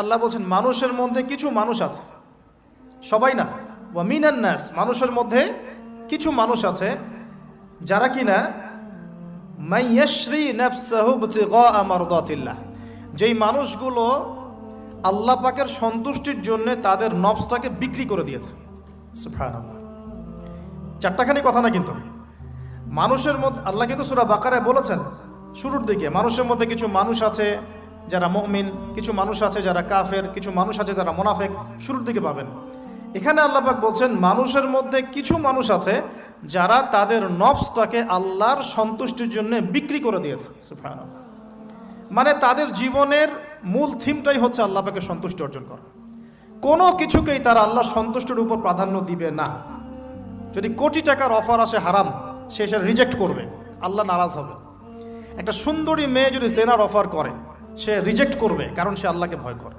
আল্লাহ বলছেন মানুষের মধ্যে কিছু মানুষ আছে, সবাই না, ওয়া মিনান নাস, মানুষের মধ্যে কিছু মানুষ আছে যারা কিনা মাইয়াশরি নাফসাহু ইবতিগা মারদাতিল্লাহ, যেই মানুষগুলো আল্লাহ পাকের সন্তুষ্টির জন্য তাদের নফসটাকে বিক্রি করে দিয়েছে। সুবহানাল্লাহ, চারটাখানি কথা না, কিন্তু মানুষের মধ্যে আল্লাহ কিন্তু সূরা বাকারায় বলেছেন শুরুর দিকে, মানুষের মধ্যে কিছু মানুষ আছে যারা মুমিন, কিছু মানুষ আছে যারা কাফের, কিছু মানুষ আছে যারা মুনাফিক, শুরুর দিকে পাবেন। এখানে আল্লাহ পাক বলছেন মানুষের মধ্যে কিছু মানুষ আছে যারা তাদের নফসটাকে আল্লাহর সন্তুষ্টির জন্য বিক্রি করে দিয়েছে। সুবহানাল্লাহ, মানে তাদের জীবনের মূল থিমটাই হচ্ছে আল্লাহ পাকের সন্তুষ্টি অর্জন করা। কোনো কিছুকেই তারা আল্লাহর সন্তুষ্টির উপর প্রাধান্য দিবে না। যদি কোটি টাকার অফার আসে হারাম, সে সেটা রিজেক্ট করবে, আল্লাহ নারাজ হবে। একটা সুন্দরী মেয়ে যদি জেনার অফার করে, সে রিজেক্ট করবে, কারণ সে আল্লাহকে ভয় করে।